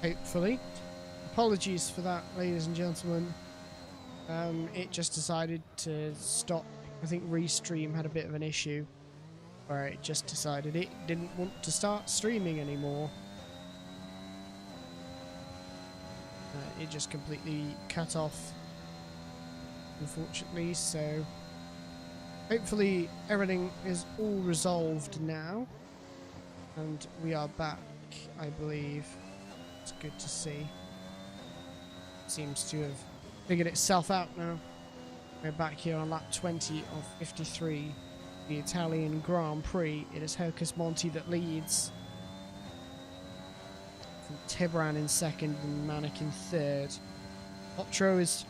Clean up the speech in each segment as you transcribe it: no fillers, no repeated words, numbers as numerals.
hopefully. Apologies for that, ladies and gentlemen. It just decided to stop. I think Restream had a bit of an issue where it just decided it didn't want to start streaming anymore. It just completely cut off, unfortunately, so hopefully everything is all resolved now and we are back, I believe. It's good to see. Seems to have figured itself out now. We're back here on lap 20 of 53, the Italian Grand Prix. It is Hercus Monti that leads, from Tibran in second and Manic in third. Potro is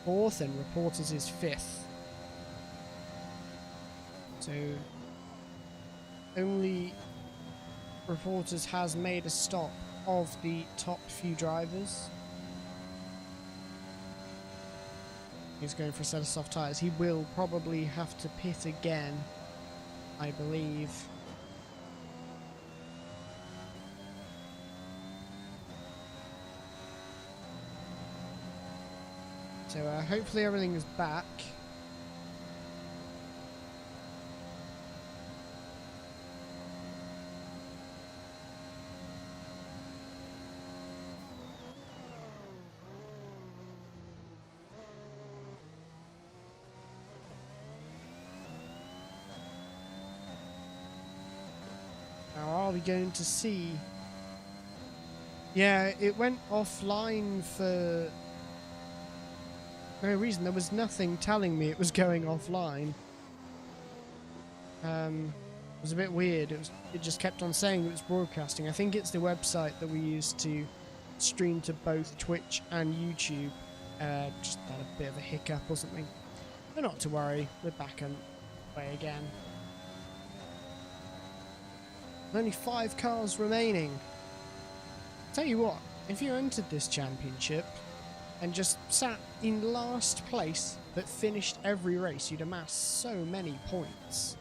fourth and Reporters is fifth. So only Reporters has made a stop of the top few drivers. He's going for a set of soft tyres. He will probably have to pit again, I believe. So hopefully everything is back. Now are we going to see... Yeah, it went offline for no reason. There was nothing telling me it was going offline. It was a bit weird. It just kept on saying it was broadcasting. I think it's the website that we use to stream to both Twitch and YouTube. Just had a bit of a hiccup or something. But not to worry, we're back on way again. Only 5 cars remaining. Tell you what, if you entered this championship and just sat in last place but finished every race, you'd amass so many points.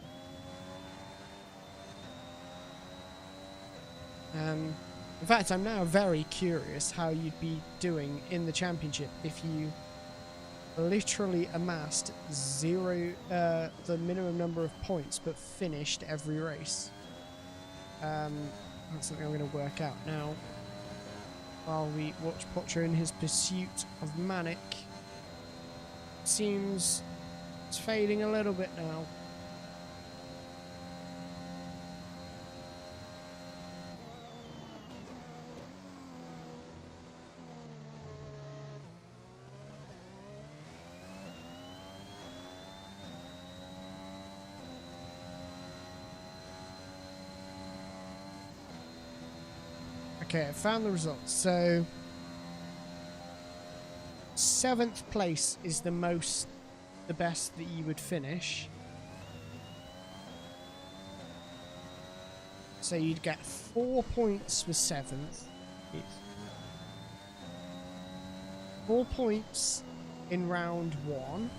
In fact, I'm now very curious how you'd be doing in the championship if you literally amassed the minimum number of points but finished every race. That's something I'm going to work out now while we watch Potro in his pursuit of Manic. Seems it's fading a little bit now. Okay, I found the results. So 7th place is the best that you would finish. So you'd get 4 points for 7th. 4 points in round 1.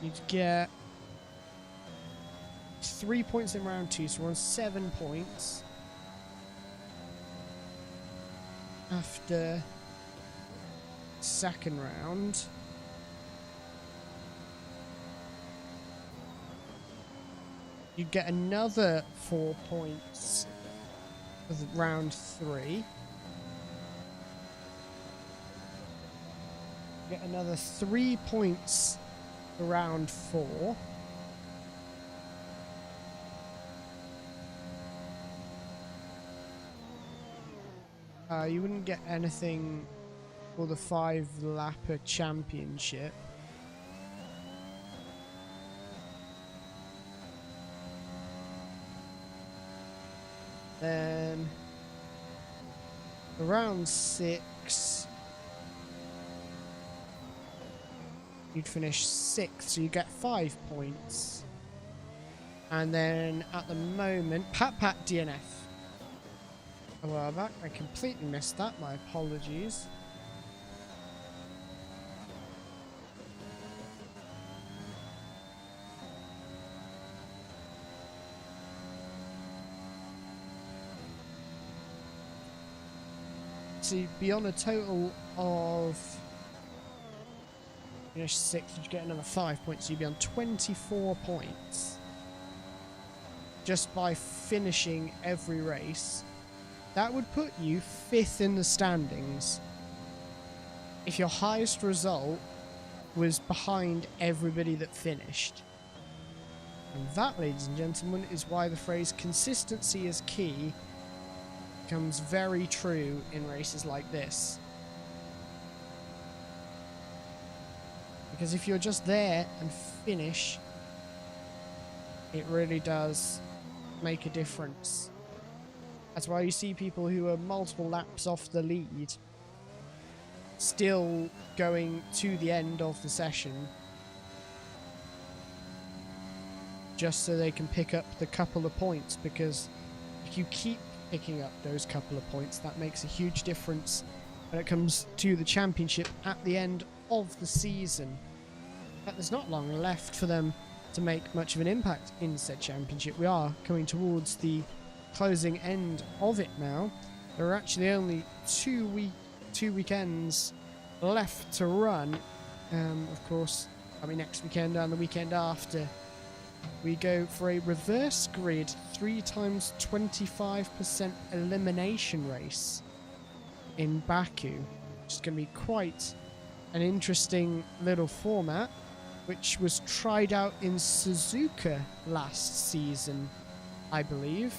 You'd get 3 points in round 2, so we're on 7 points. After second round. You'd get another 4 points for round 3. Get another 3 points for round 4. You wouldn't get anything for the 5-lapper championship. Then for round 6 you'd finish 6th, so you get 5 points. And then at the moment, Pat DNF. A while back, I completely missed that, my apologies. to be on a total of... Finish 6th, you'd get another 5 points, so you'd be on 24 points. Just by finishing every race. That would put you 5th in the standings. If your highest result was behind everybody that finished. And that, ladies and gentlemen, is why the phrase consistency is key becomes very true in races like this. Because if you're just there and finish, it really does make a difference. That's why you see people who are multiple laps off the lead still going to the end of the session just so they can pick up the couple of points, because if you keep picking up those couple of points, that makes a huge difference when it comes to the championship at the end of the season. But there's not long left for them to make much of an impact in said championship. We are coming towards the closing end of it now. There are actually only two weekends left to run. Of course, I mean next weekend and the weekend after, we go for a reverse grid 3 times 25% elimination race in Baku, which is going to be quite an interesting little format, which was tried out in Suzuka last season, I believe.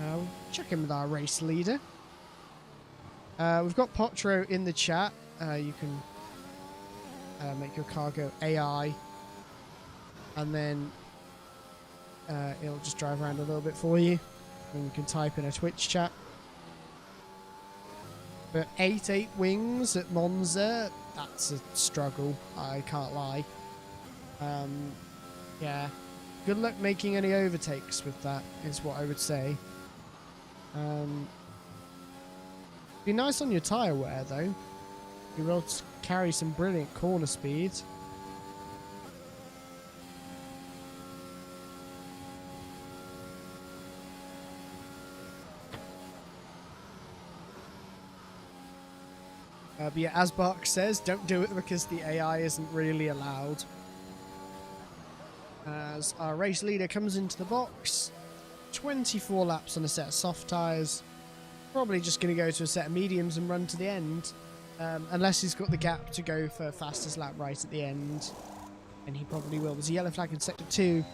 We'll check in with our race leader. We've got Potro in the chat. You can make your car go AI, and then it'll just drive around a little bit for you, and you can type in a Twitch chat. But 8 wings at Monza, that's a struggle, I can't lie. Yeah, good luck making any overtakes with that, is what I would say. Be nice on your tyre wear though. You will carry some brilliant corner speed. But yeah, as Bark says, don't do it because the AI isn't really allowed. As our race leader comes into the box, 24 laps on a set of soft tyres. Probably just going to go to a set of mediums and run to the end. Unless he's got the gap to go for fastest lap right at the end. And he probably will. There's a yellow flag in sector 2.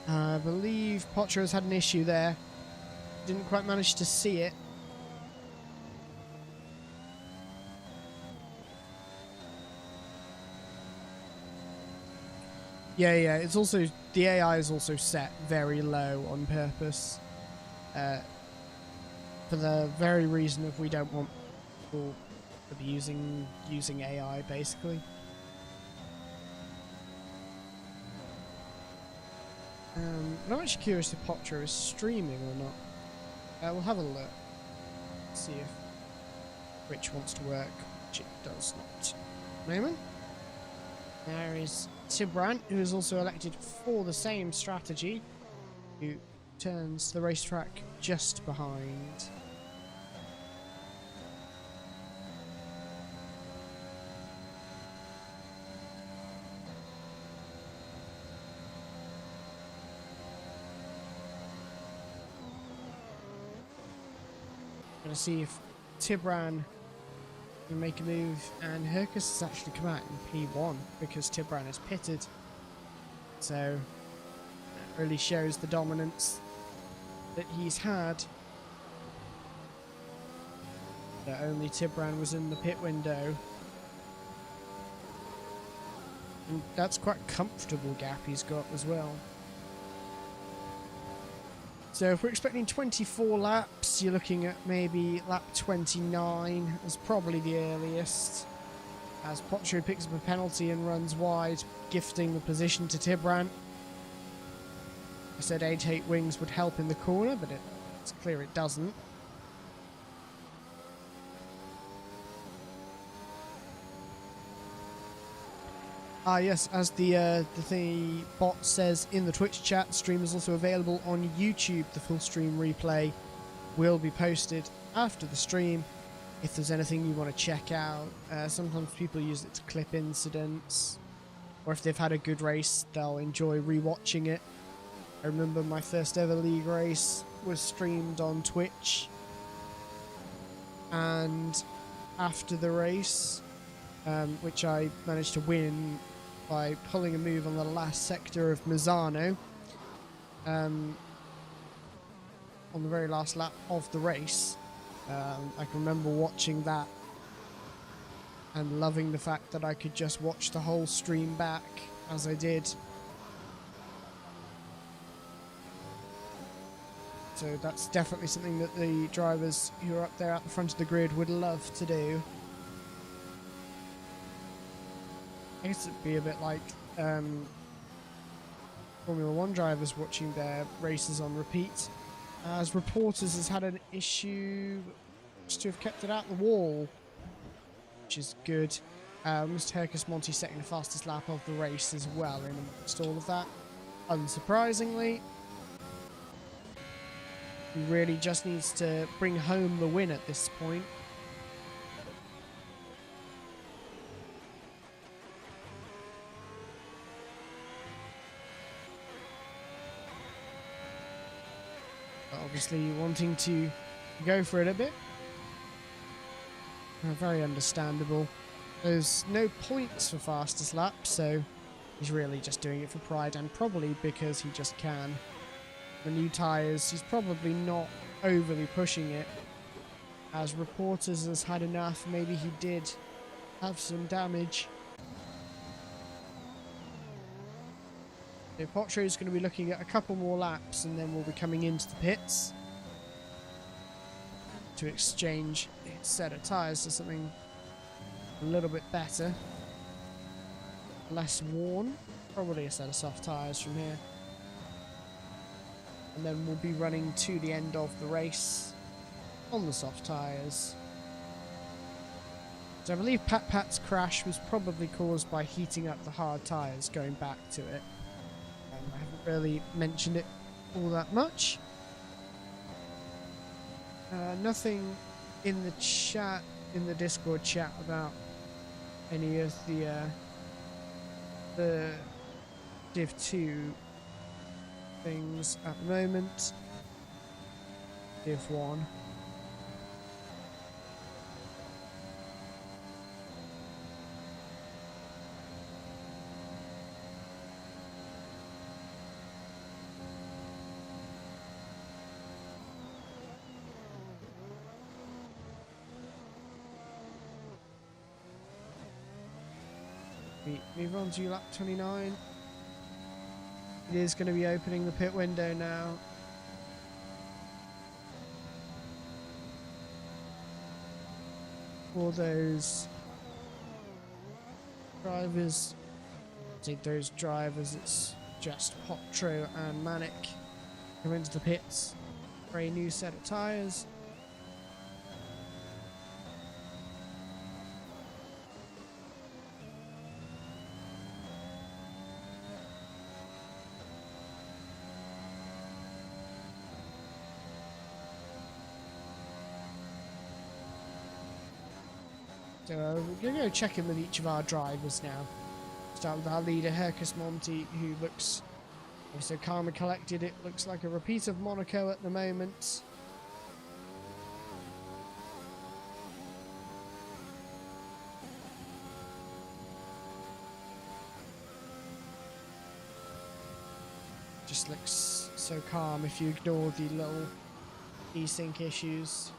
I believe Potro's had an issue there. Didn't quite manage to see it. Yeah, it's also, the AI is also set very low on purpose. For the very reason of we don't want people abusing using AI, basically. I'm actually curious if Potro is streaming or not. We'll have a look. See if Twitch wants to work, which it does not. Moment. There is Tibran, who is also elected for the same strategy, who turns the racetrack just behind. Gonna see if Tibran can make a move, and Hercus has actually come out in P1 because Tibran is pitted, so that really shows the dominance that he's had. That only Tibran was in the pit window, and that's quite a comfortable gap he's got as well. So if we're expecting 24 laps, you're looking at maybe lap 29 as probably the earliest, as Potro picks up a penalty and runs wide, gifting the position to Tibran. I said 8 wings would help in the corner, but it's clear it doesn't. Yes, as the bot says in the Twitch chat, stream is also available on YouTube, the full stream replay, will be posted after the stream if there's anything you want to check out. Sometimes people use it to clip incidents, or if they've had a good race, they'll enjoy rewatching it. I remember my first ever league race was streamed on Twitch, and after the race, which I managed to win by pulling a move on the last sector of Misano, on the very last lap of the race, I can remember watching that and loving the fact that I could just watch the whole stream back as I did. So that's definitely something that the drivers who are up there at the front of the grid would love to do. I guess it'd be a bit like Formula 1 drivers watching their races on repeat. As Reporters has had an issue just to have kept it out the wall, which is good. Mr. Hercus Monty setting the fastest lap of the race as well in amongst all of that. Unsurprisingly, he really just needs to bring home the win at this point. But obviously wanting to go for it a bit. Very understandable. There's no points for fastest lap, so he's really just doing it for pride and probably because he just can. The new tyres, he's probably not overly pushing it. As Reporters has had enough, maybe he did have some damage. So Potro's going to be looking at a couple more laps and then we'll be coming into the pits to exchange his set of tyres for something a little bit better. Less worn. Probably a set of soft tyres from here. And then we'll be running to the end of the race on the soft tyres. So I believe Pat Pat's crash was probably caused by heating up the hard tyres going back to it. I haven't really mentioned it all that much. Nothing in the chat, in the Discord chat, about any of the Div 2 things at the moment. Div 1. We move on to lap 29. It is going to be opening the pit window now. For those drivers, it's just Potro and Manic come into the pits for a new set of tyres. So we're going to go check in with each of our drivers now. Start with our leader, Hercus Monty, who looks so calm and collected. It looks like a repeat of Monaco at the moment. Just looks so calm if you ignore the little desync issues.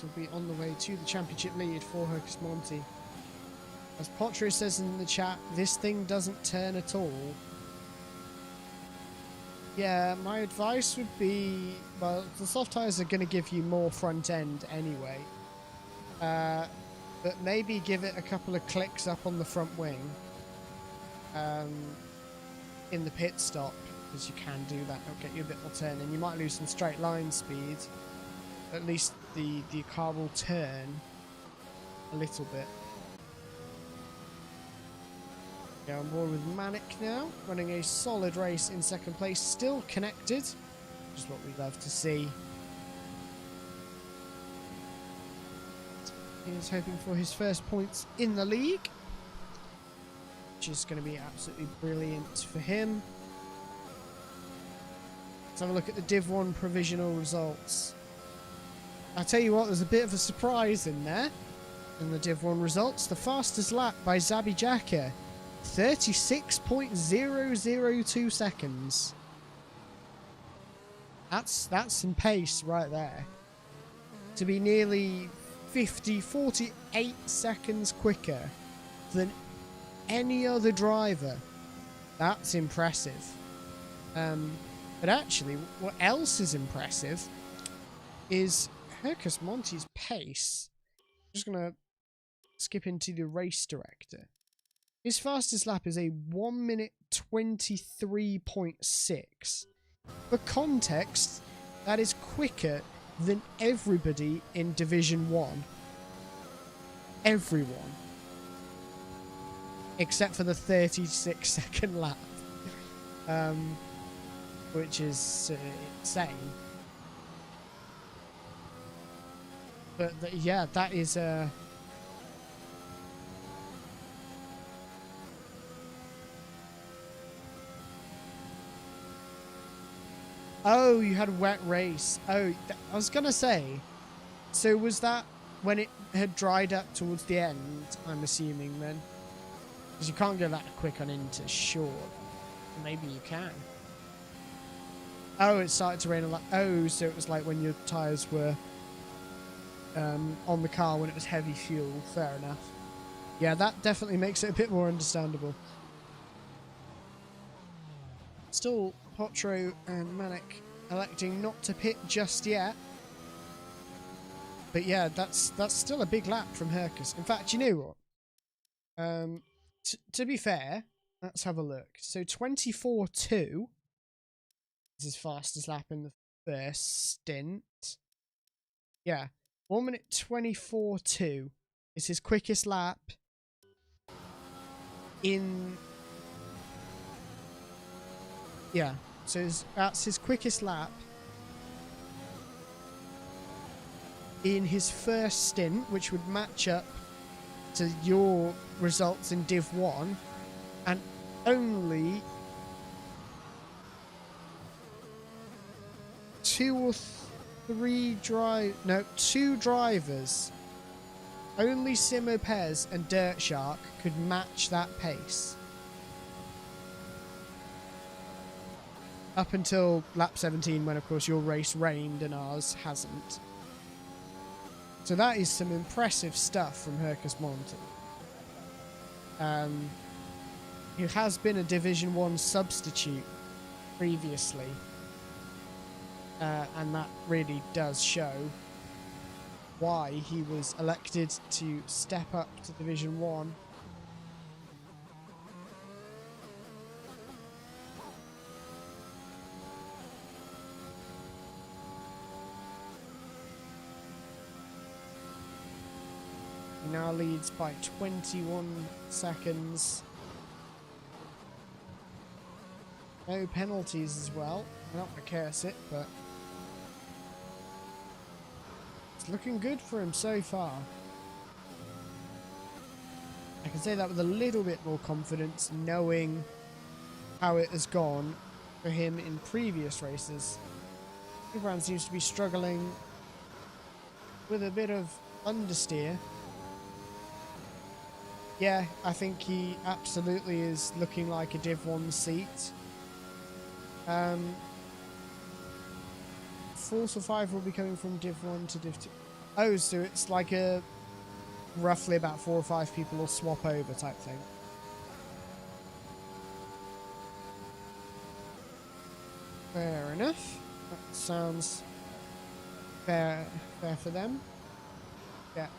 Will be on the way to the championship lead for Hercus Monty. As Potro says in the chat, this thing doesn't turn at all. Yeah, my advice would be, well, the soft tyres are going to give you more front end anyway. But maybe give it a couple of clicks up on the front wing in the pit stop, because you can do that. It'll get you a bit more turn, and you might lose some straight line speed. at least the car will turn a little bit. Yeah, on board with Manic now, running a solid race in second place, still connected, which is what we love to see. He's hoping for his first points in the league, which is going to be absolutely brilliant for him. Let's have a look at the Div 1 provisional results. I'll tell you what, there's a bit of a surprise in there. In the Div 1 results, the fastest lap by Zabi Jaka, 36.002 seconds. That's some pace right there. To be nearly 48 seconds quicker than any other driver. That's impressive. But actually, what else is impressive is Hercus Monti's pace. I'm just going to skip into the race director. His fastest lap is a 1 minute 23.6. For context, that is quicker than everybody in Division 1. Everyone. Except for the 36-second lap. Which is insane. But yeah, that is Oh, you had a wet race. Oh, I was gonna say, so was that when it had dried up towards the end, I'm assuming then? Because you can't go that quick on into short. Maybe you can. Oh, it started to rain a lot. Oh, so it was like when your tyres were on the car when it was heavy fuel. Fair enough. Yeah, that definitely makes it a bit more understandable. Still, Potro and Manic electing not to pit just yet. But yeah, that's still a big lap from Hercus. In fact, you know what? To be fair, let's have a look. So 24.2 is his fastest lap in the first stint. Yeah, 1 minute 24.2 is his quickest lap in... Yeah, so that's his quickest lap in his first stint, which would match up to your results in Div 1, and only two drivers, only Simo Pez and Dirt Shark, could match that pace. Up until lap 17, when of course your race rained and ours hasn't. So that is some impressive stuff from Hercus Monti. Who has been a Division 1 substitute previously. And that really does show why he was elected to step up to Division 1. He now leads by 21 seconds. No penalties as well. I'm not going to curse it, but it's looking good for him so far. I can say that with a little bit more confidence, knowing how it has gone for him in previous races. Brown seems to be struggling with a bit of understeer. Yeah, I think he absolutely is looking like a Div 1 seat. 4 to 5 will be coming from Div 1 to Div 2. Oh, so it's like a roughly about 4 or 5 people will swap over type thing. Fair enough. That sounds fair for them. Yeah. A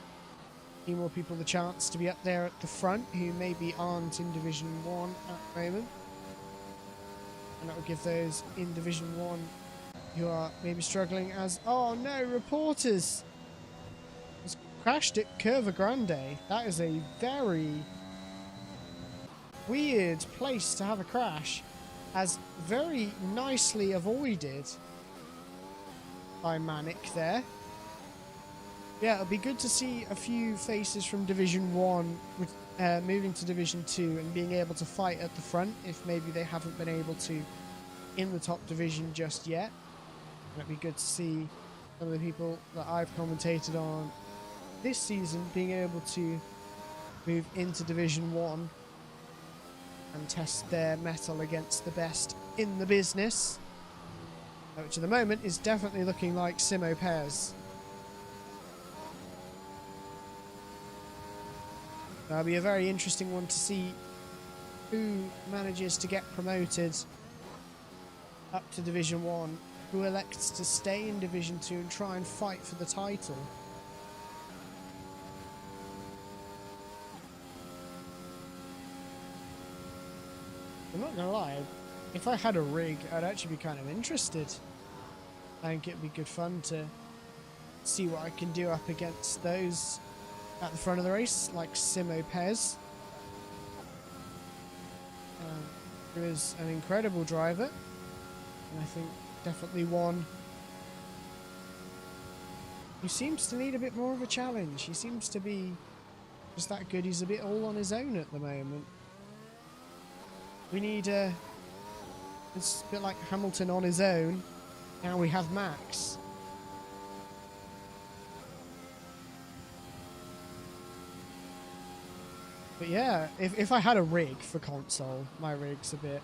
few more people the chance to be up there at the front who maybe aren't in Division 1 at the moment. And that will give those in Division 1 who are maybe struggling as... Oh no, reporters! Has crashed at Curva Grande. That is a very weird place to have a crash. As very nicely avoided by Manic there. Yeah, it'll be good to see a few faces from Division 1 with, moving to Division 2 and being able to fight at the front if maybe they haven't been able to in the top division just yet. And it'd be good to see some of the people that I've commentated on this season being able to move into Division 1 and test their mettle against the best in the business, which at the moment is definitely looking like Simo Pez. That'll be a very interesting one to see who manages to get promoted up to Division 1, who elects to stay in Division 2 and try and fight for the title. I'm not gonna lie, if I had a rig, I'd actually be kind of interested. I think it'd be good fun to see what I can do up against those at the front of the race, like Simo Pez, who is an incredible driver, and I think definitely one who seems to need a bit more of a challenge. He seems to be just that good. He's a bit all on his own at the moment. We need it's a bit like Hamilton on his own. Now we have Max. But yeah, if I had a rig for console, my rig's a bit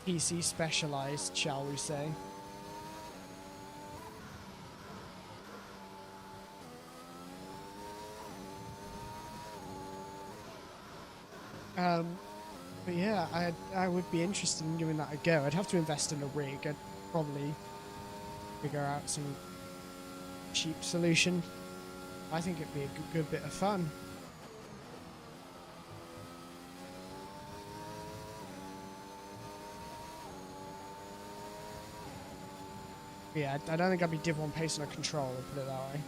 PC specialized, shall we say. But yeah, I would be interested in giving that a go. I'd have to invest in a rig. I'd probably figure out some cheap solution. I think it'd be a good bit of fun. Yeah, I don't think I'd be Div 1 pace on a controller, put it that way.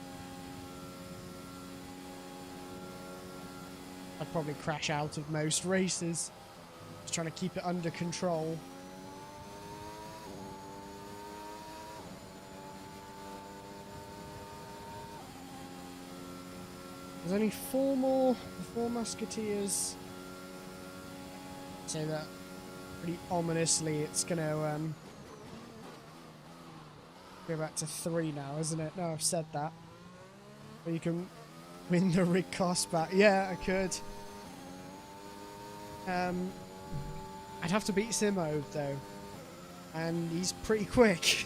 I'd probably crash out of most races. Just trying to keep it under control. There's only 4 more. The 4 Musketeers. Say that pretty ominously. It's gonna go back to 3 now, isn't it? No, I've said that. But you can win the rig cost back. Yeah, I could. I'd have to beat Simo though, and he's pretty quick.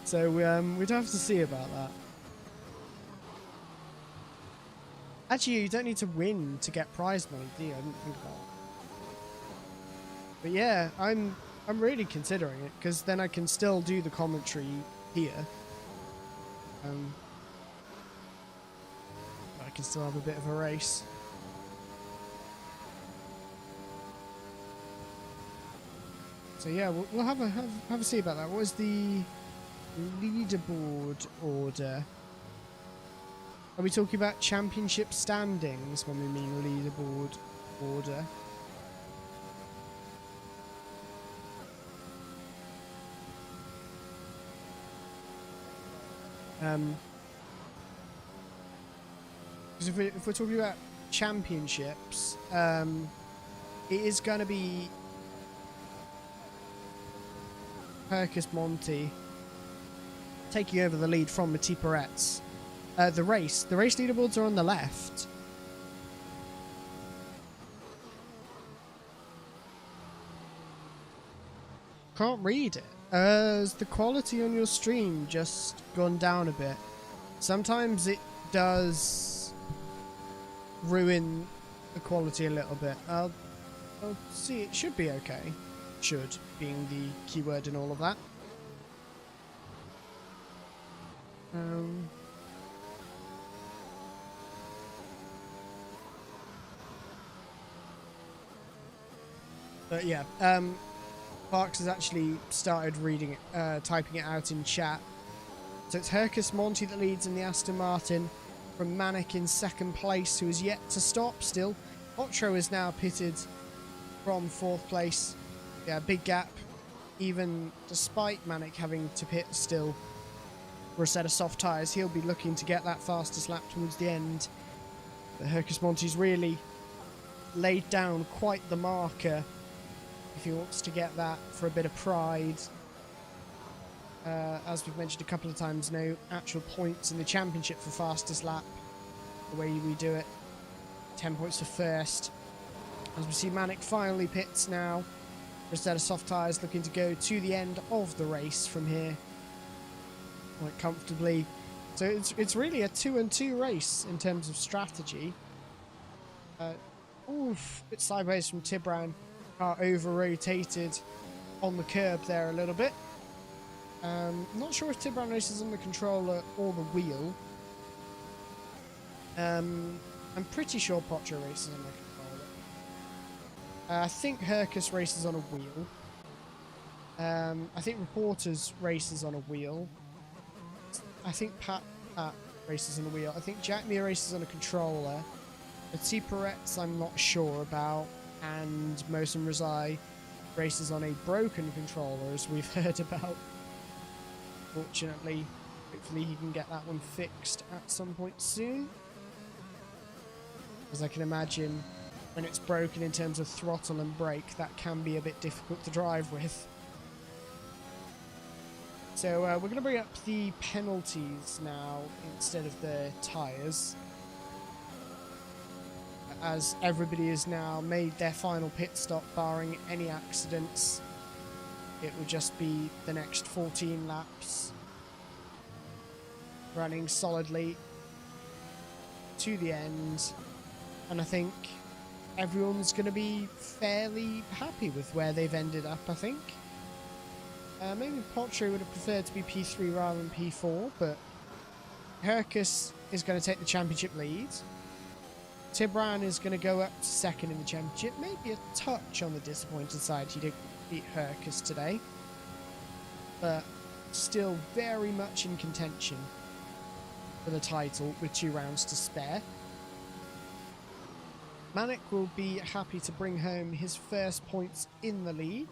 So we'd have to see about that. Actually, you don't need to win to get prize money, do you? I didn't think about that. But yeah, I'm really considering it, because then I can still do the commentary here. I can still have a bit of a race. So yeah, we'll have a see about that. What was the leaderboard order? Are we talking about championship standings when we mean leaderboard order? Because if we're talking about championships, it is going to be Percus Monty taking over the lead from Mati Peretz. The race leaderboards are on the left. Can't read it. Has the quality on your stream just gone down a bit? Sometimes it does ruin the quality a little bit. I'll see. It should be okay. Should being the keyword in all of that. But yeah, Parks has actually started reading it, typing it out in chat. So it's Hercus Monty that leads in the Aston Martin, from Manic in second place, who is yet to stop still. Potro is now pitted from fourth place. Yeah, big gap, even despite Manic having to pit still for a set of soft tyres. He'll be looking to get that fastest lap towards the end. But Hercus Monty's really laid down quite the marker if he wants to get that for a bit of pride. As we've mentioned a couple of times, no actual points in the championship for fastest lap. The way we do it, 10 points for first. As we see Manic finally pits now for a set of soft tyres, looking to go to the end of the race from here quite comfortably. So it's really a 2-2 race in terms of strategy. Bit sideways from Tibran. Car over-rotated on the curb there a little bit. Not sure if Tibran races on the controller or the wheel. I'm pretty sure Potro races on the controller. I think Hercus races on a wheel. I think Reporters races on a wheel. I think Pat races on a wheel. I think Jack Muir races on a controller. Petit Peretz I'm not sure about. And Mohsen Razai races on a broken controller, as we've heard about. Fortunately, hopefully he can get that one fixed at some point soon. As I can imagine, when it's broken in terms of throttle and brake, that can be a bit difficult to drive with. So we're going to bring up the penalties now instead of the tyres, as everybody has now made their final pit stop, barring any accidents. It will just be the next 14 laps running solidly to the end, and I think everyone's going to be fairly happy with where they've ended up. I think maybe Potro would have preferred to be P3 rather than P4, but Hercus is going to take the championship lead. Tibran is going to go up to second in the championship. Maybe a touch on the disappointed side he didn't beat Hercus today, but still very much in contention for the title with 2 rounds to spare. Manic will be happy to bring home his first points in the league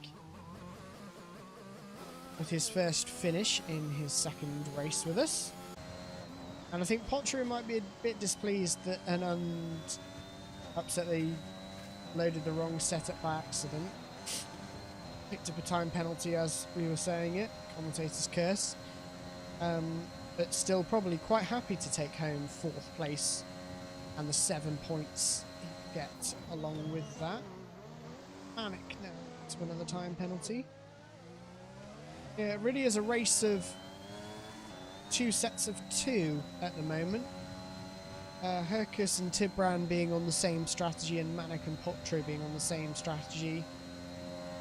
with his first finish in his second race with us. And I think Potro might be a bit displeased that and upset they loaded the wrong setup by accident. Picked up a time penalty as we were saying it, commentator's curse. But still probably quite happy to take home 4th place and the 7 points he gets along with that. Manic now to another time penalty. Yeah, it really is a race of 2 sets of 2 at the moment. Hercus and Tibran being on the same strategy, and Manic and Potro being on the same strategy.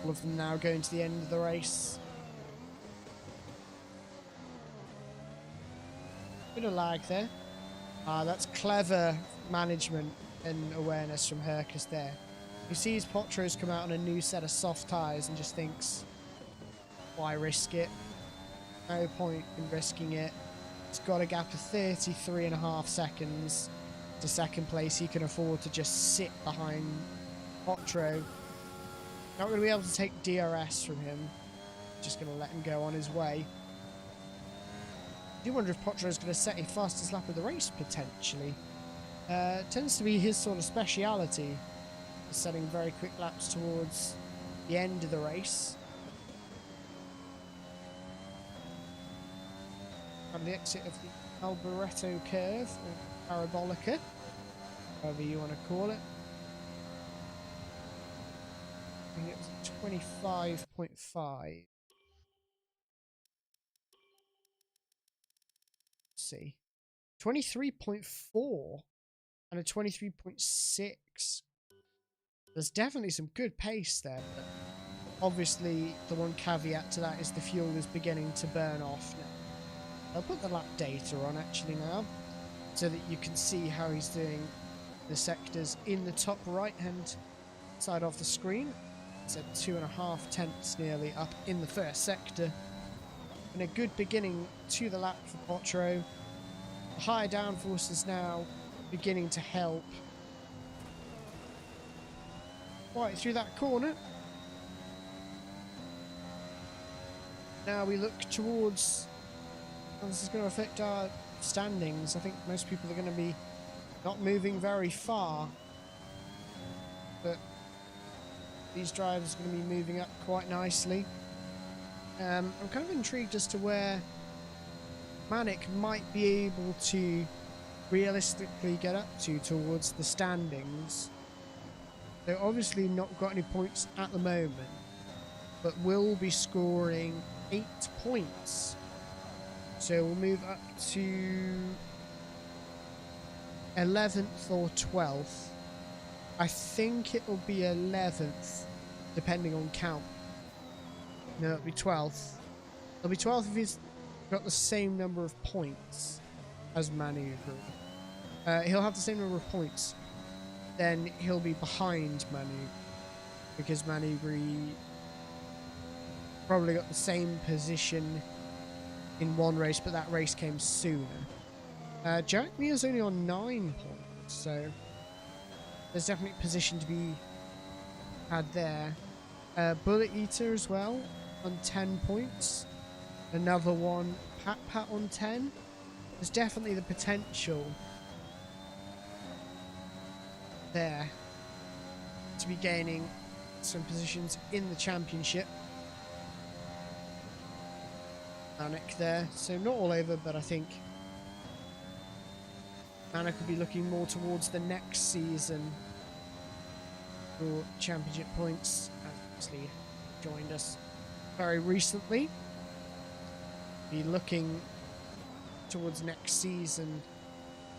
All of them now going to the end of the race. Bit of lag there. That's clever management and awareness from Hercus there. He sees Potro's come out on a new set of soft tyres and just thinks, why risk it? No point in risking it. It's got a gap of 33.5 seconds to second place. He can afford to just sit behind Potro. Not going to be able to take DRS from him. Just going to let him go on his way. I do wonder if Potro is going to set a fastest lap of the race, potentially. Tends to be his sort of speciality, setting very quick laps towards the end of the race. On the exit of the Alboreto curve, or Parabolica, however you want to call it. I think it was 25.5. Let's see. 23.4 and a 23.6. There's definitely some good pace there, but obviously the one caveat to that is the fuel is beginning to burn off now. I'll put the lap data on actually now, so that you can see how he's doing the sectors in the top right hand side of the screen. So 2.5 tenths nearly up in the first sector. And a good beginning to the lap for Potro. The higher downforce is now beginning to help. Right through that corner. Now we look towards... and this is going to affect our standings. I think most people are going to be not moving very far. But these drivers are going to be moving up quite nicely. I'm kind of intrigued as to where Manic might be able to realistically get up to towards the standings. They're obviously not got any points at the moment, but will be scoring 8 points. So we'll move up to 11th or 12th. I think it will be 11th, depending on count. No, it'll be 12th. It'll be 12th if he's got the same number of points as Manu Gru. He'll have the same number of points. Then he'll be behind Manu, because Manu Gru probably got the same position in one race, but that race came sooner. Jack Mear's only on 9 points, so there's definitely position to be had there. Bullet Eater as well on 10 points. Another one, Pat on 10. There's definitely the potential there to be gaining some positions in the championship. Manic there, so not all over, but I think Manic will be looking more towards the next season for championship points. Obviously joined us very recently. Be looking towards next season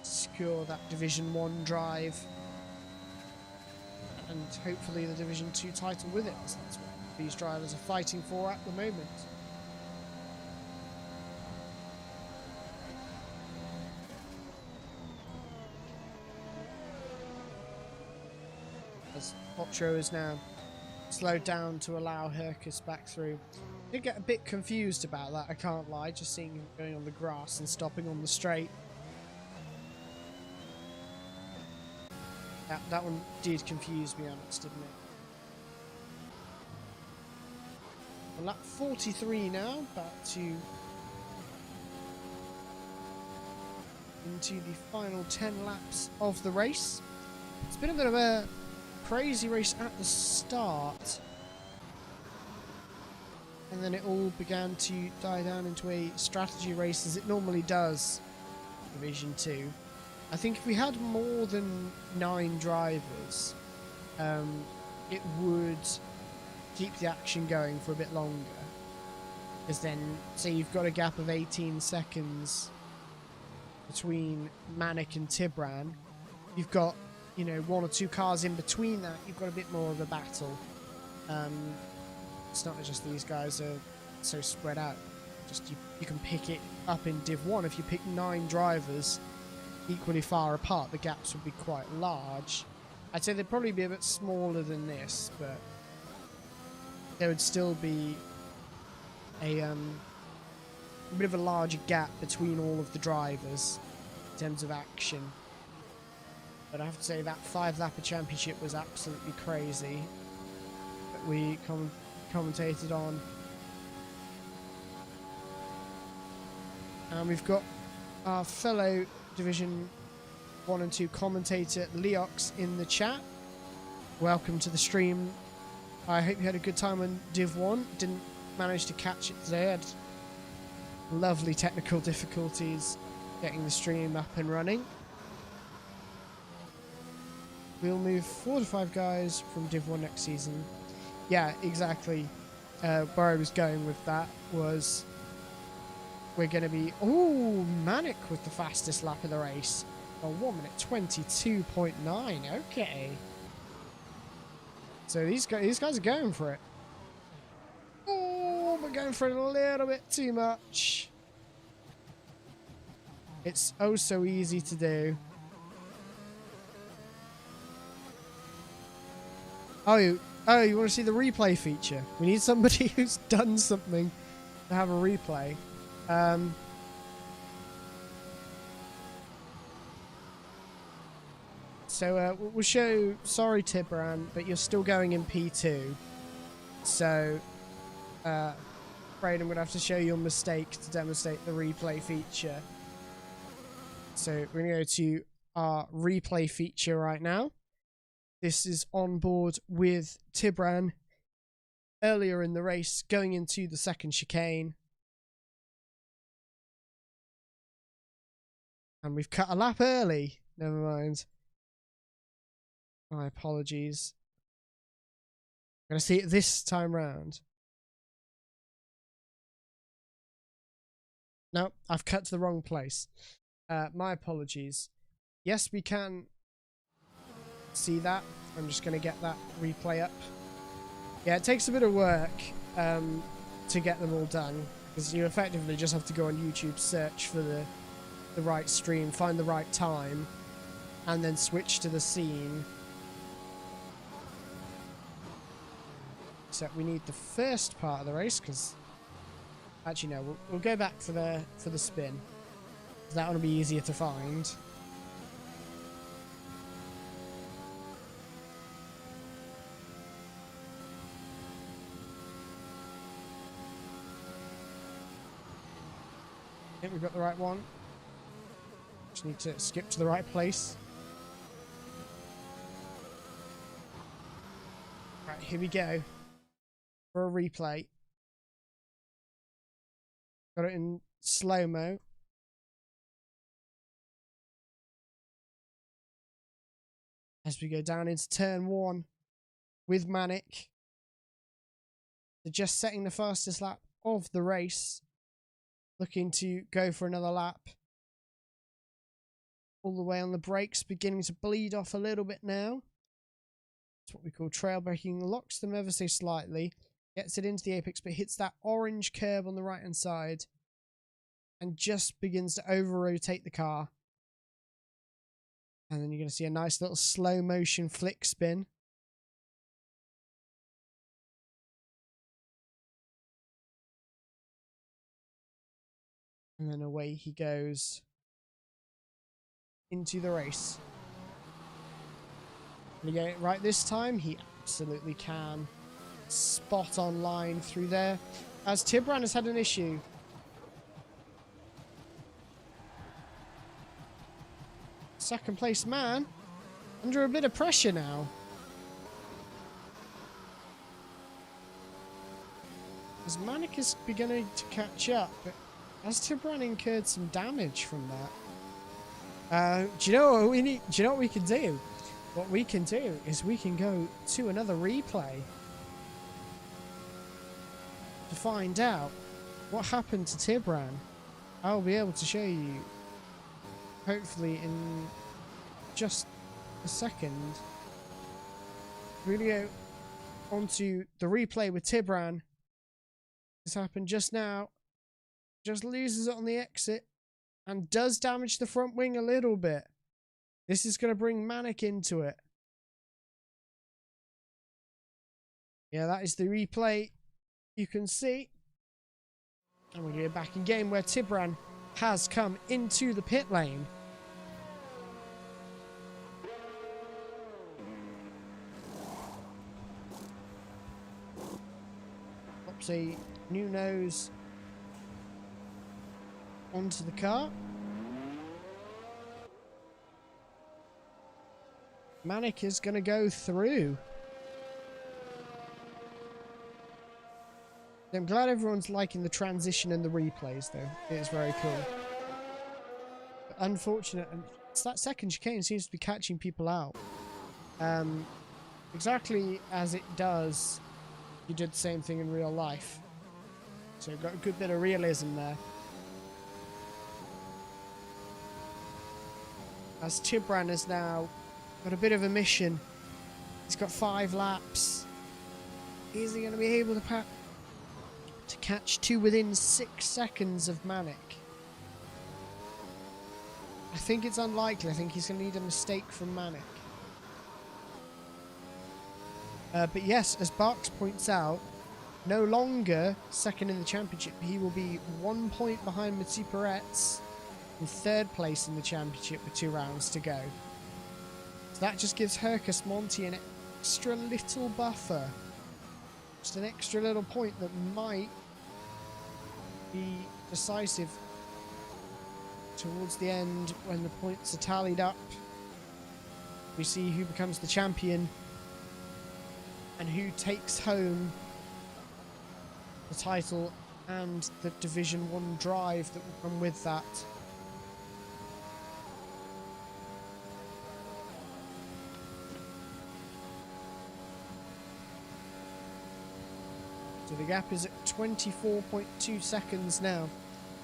to secure that Division 1 drive and hopefully the Division 2 title with it. So that's what these drivers are fighting for at the moment. As Potro is now slowed down to allow Hercus back through. I did get a bit confused about that, I can't lie, just seeing him going on the grass and stopping on the straight. That one did confuse me, I must admit. On lap 43 now, back to into the final 10 laps of the race. It's been a bit of a crazy race at the start, and then it all began to die down into a strategy race as it normally does. Division 2. I think if we had more than 9 drivers, it would keep the action going for a bit longer. Because then, say you've got a gap of 18 seconds between Manic and Tibran, you've got, you know, 1 or 2 cars in between that, you've got a bit more of a battle. It's not just these guys are so spread out. Just you can pick it up in Div 1. If you pick 9 drivers equally far apart, the gaps would be quite large. I'd say they'd probably be a bit smaller than this, but there would still be a bit of a larger gap between all of the drivers in terms of action. But I have to say that 5-lapper championship was absolutely crazy that we commentated on. And we've got our fellow Division 1 and 2 commentator Leox in the chat. Welcome to the stream. I hope you had a good time on Div 1. Didn't manage to catch it today. I had lovely technical difficulties getting the stream up and running. We'll move 4 to 5 guys from Div 1 next season. Yeah, exactly. Where I was going with that was we're going to be... Ooh, Manic with the fastest lap of the race. Oh, 1 minute 22.9. Okay. So these guys are going for it. Oh, we're going for it a little bit too much. It's oh so easy to do. Oh, Oh, you want to see the replay feature? We need somebody who's done something to have a replay. So we'll show, sorry Tibran, but you're still going in P2. So, afraid I'm going to have to show you a mistake to demonstrate the replay feature. So we're going to go to our replay feature right now. This is on board with Tibran earlier in the race, going into the second chicane. And we've cut a lap early. Never mind. My apologies. I'm going to see it this time round. No, I've cut to the wrong place. My apologies. Yes, we can see that. I'm just going to get that replay up. Yeah, it takes a bit of work to get them all done, because you effectively just have to go on YouTube, search for the right stream, find the right time, and then switch to the scene. Except we need the first part of the race, because actually no, we'll go back for the spin. That will be easier to find. I think we've got the right one. Just need to skip to the right place. Right, here we go. For a replay. Got it in slow-mo. As we go down into turn 1 with Manic. They're just setting the fastest lap of the race. Looking to go for another lap. All the way on the brakes, beginning to bleed off a little bit now. That's what we call trail braking. Locks them ever so slightly. Gets it into the apex, but hits that orange curb on the right hand side. And just begins to over-rotate the car. And then you're going to see a nice little slow motion flick spin. And then away he goes into the race. Can he get it right this time? He absolutely can. Spot on line through there. As Tibran has had an issue. Second place man. Under a bit of pressure now. As Manic is beginning to catch up, but has Tibran incurred some damage from that? Do you know what we need? Do you know what we can do? What we can do is we can go to another replay to find out what happened to Tibran. I'll be able to show you, hopefully in just a second. We're going to go onto the replay with Tibran. This happened just now. Just loses it on the exit and does damage the front wing a little bit. This is going to bring Manic into it. Yeah, that is the replay you can see. And we're going to go back in game where Tibran has come into the pit lane. Pops a new nose onto the car. Manic is going to go through. I'm glad everyone's liking the transition and the replays, though. It's very cool. But unfortunate, and it's that second chicane seems to be catching people out. Exactly as it does, you did the same thing in real life. So got a good bit of realism there. As Tibran has now got a bit of a mission. He's got 5 laps. Is he going to be able to catch 2 within 6 seconds of Manic? I think it's unlikely. I think he's going to need a mistake from Manic. But yes, as Barks points out, no longer second in the championship. He will be 1 point behind Mathieu Peretz in third place in the championship with 2 rounds to go. So that just gives Hercus Monti an extra little buffer. Just an extra little point that might be decisive towards the end when the points are tallied up. We see who becomes the champion and who takes home the title and the Division 1 drive that will come with that. So the gap is at 24.2 seconds now.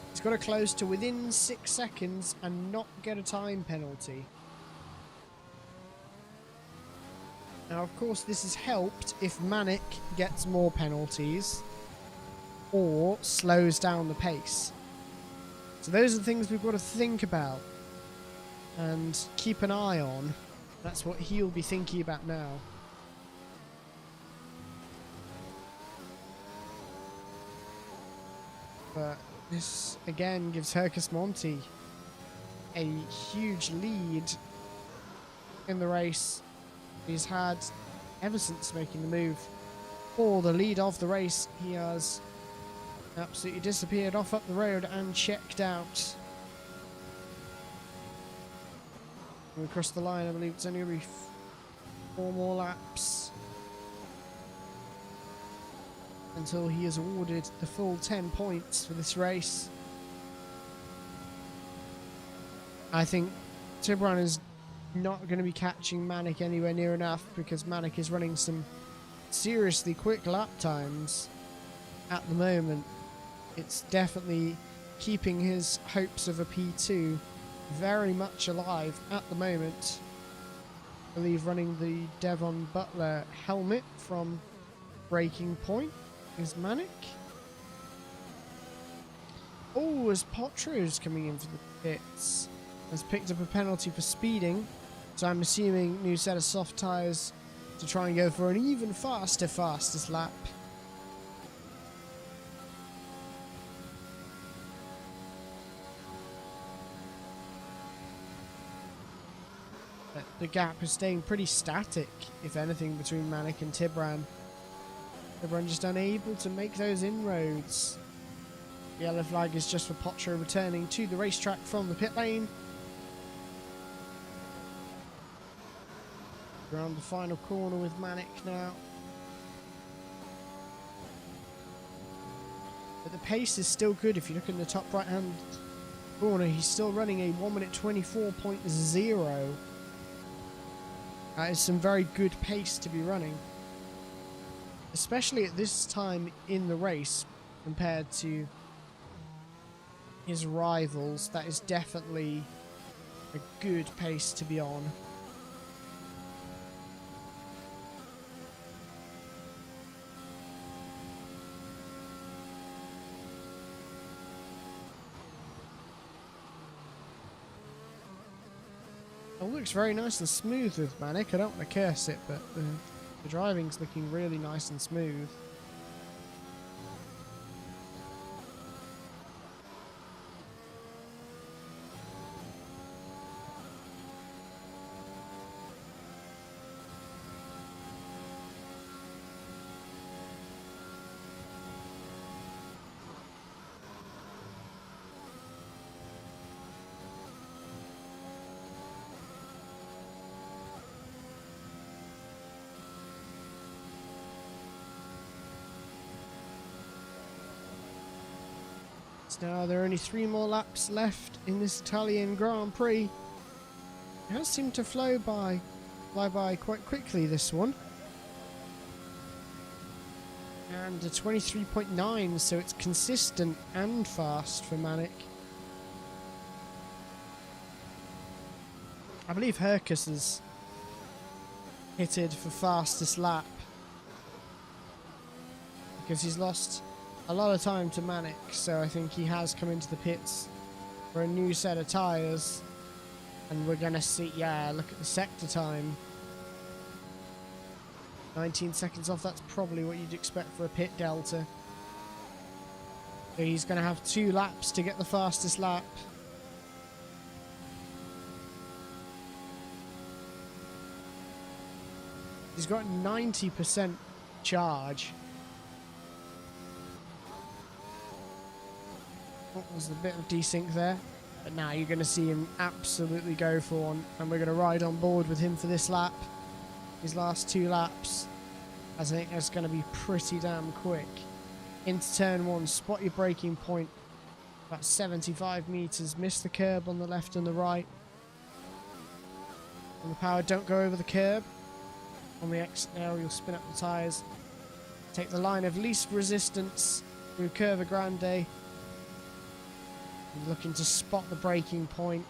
He's got to close to within 6 seconds and not get a time penalty. Now, of course, this is helped if Manic gets more penalties or slows down the pace. So those are the things we've got to think about and keep an eye on. That's what he'll be thinking about now. But this again gives Hercus Monti a huge lead in the race he's had ever since making the move for the lead of the race. He has absolutely disappeared off up the road and checked out. And across the line, I believe it's only going to be 4 more laps until he is awarded the full 10 points for this race. I think Tibran is not going to be catching Manic anywhere near enough because Manic is running some seriously quick lap times at the moment. It's definitely keeping his hopes of a P2 very much alive at the moment. I believe running the Devon Butler helmet from Breaking Point is Manic. Oh, as Potro's coming in for the pits, has picked up a penalty for speeding, so I'm assuming new set of soft tyres to try and go for an even fastest lap. But the gap is staying pretty static, if anything, between Manic and Tibran. Tibran just unable to make those inroads. The yellow flag is just for Potro returning to the racetrack from the pit lane. Around the final corner with Manic now. But the pace is still good. If you look in the top right hand corner, he's still running a 1 minute 24.0. That is some very good pace to be running, especially at this time in the race compared to his rivals. That is definitely a good pace to be on. It looks very nice and smooth with Manic. I don't want to curse it, but the driving's looking really nice and smooth. Now there are only 3 more laps left in this Italian Grand Prix. It has seemed to fly by quite quickly, this one. And a 23.9, so it's consistent and fast for Manic. I believe Hercus has hitted for fastest lap because he's lost a lot of time to Manic, so I think he has come into the pits for a new set of tyres, and we're gonna see, yeah, look at the sector time. 19 seconds off, that's probably what you'd expect for a pit delta. So he's going to have 2 laps to get the fastest lap. He's got 90% charge. Oh, there's a bit of desync there. But now you're going to see him absolutely go for one. And we're going to ride on board with him for this lap. His last 2 laps. As I think that's going to be pretty damn quick. Into turn 1, spot your braking point. About 75 metres. Miss the curb on the left and the right. On the power, don't go over the curb. On the exit now, you'll spin up the tyres. Take the line of least resistance through Curva Grande. You're looking to spot the braking point.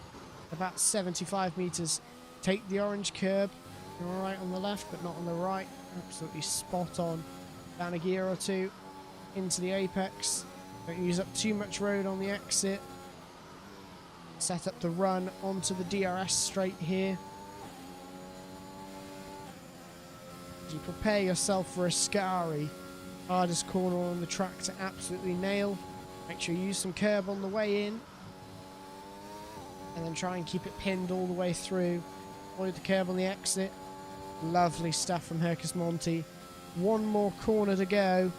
About 75 metres. Take the orange curb. You're alright on the left, but not on the right. Absolutely spot on. Down a gear or 2. Into the apex. Don't use up too much road on the exit. Set up the run onto the DRS straight here. You prepare yourself for Ascari. Hardest corner on the track to absolutely nail. Make sure you use some curb on the way in. And then try and keep it pinned all the way through. Avoid the curb on the exit. Lovely stuff from Hercus Monti. 1 more corner to go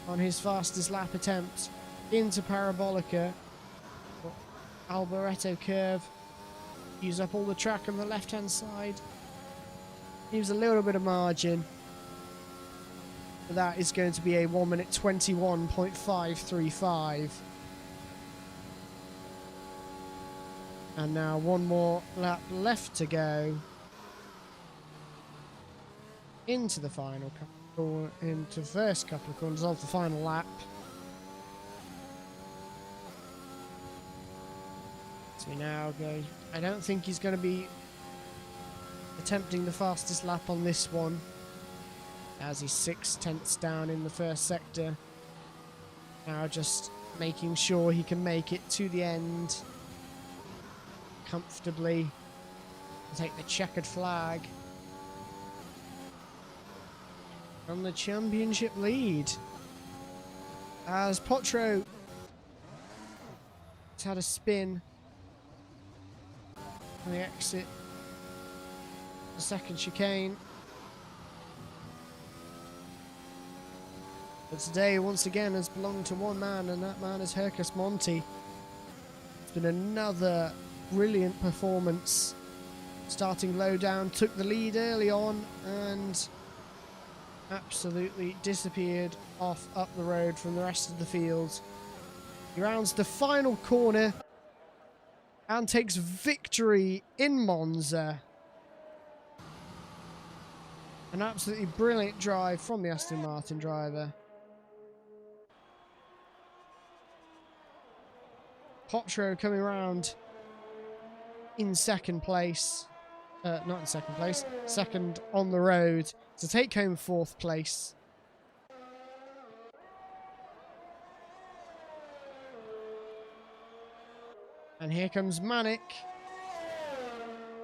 on his fastest lap attempt. Into Parabolica. Alboreto curve. Use up all the track on the left hand side. Leaves a little bit of margin. But that is going to be a 1 minute 21.535. And now 1 more lap left to go. Into the final couple, into the first couple of corners of the final lap. So we now go. I don't think he's going to be attempting the fastest lap on this one, as he's 6/10 down in the first sector. Now just making sure he can make it to the end comfortably. Take the checkered flag on the championship lead, as Potro has had a spin on the exit. The second chicane. But today, once again, has belonged to one man, and that man is Hercus Monti. It's been another brilliant performance. Starting low down, took the lead early on, and absolutely disappeared off up the road from the rest of the field. He rounds the final corner and takes victory in Monza. An absolutely brilliant drive from the Aston Martin driver. Potro coming around in second place. Not in second place. Second on the road to take home 4th place. And here comes Manic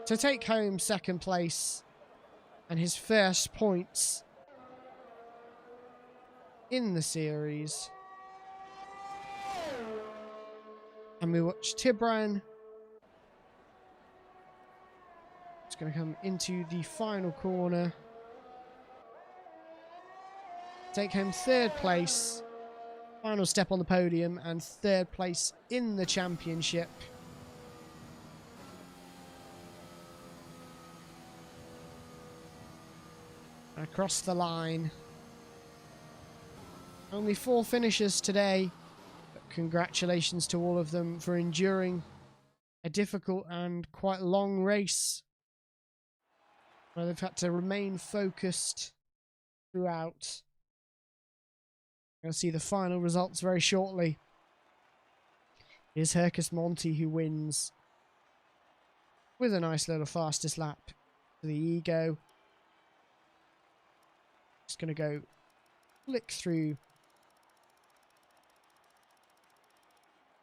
to take home 2nd place. And his first points in the series. And we watch Tibran. It's going to come into the final corner. Take home 3rd place. Final step on the podium and 3rd place in the championship. Across the line. Only 4 finishers today, but congratulations to all of them for enduring a difficult and quite long race, where they've had to remain focused throughout. We'll see the final results very shortly. Here's Hercus Monti who wins with a nice little fastest lap to the Ego. Just going to go flick through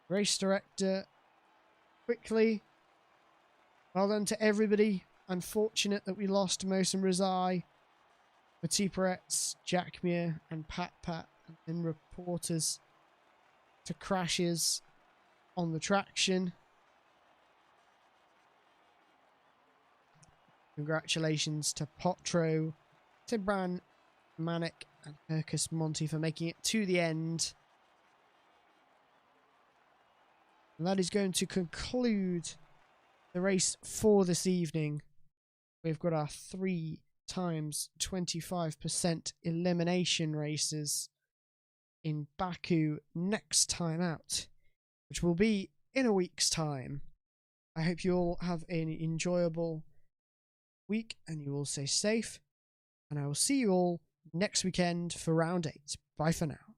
race director quickly. Well done to everybody. Unfortunate that we lost Mohsen Rezai Petit Peretz, Jack Muir, and Pat Pat, and then reporters to crashes on the traction. Congratulations to Potro, Tibran, Manic, and Hercus Monty for making it to the end. And that is going to conclude the race for this evening. We've got our 3 times 25% elimination races in Baku next time out, which will be in a week's time. I hope you all have an enjoyable week and you all stay safe, and I will see you all next weekend for round 8. Bye for now.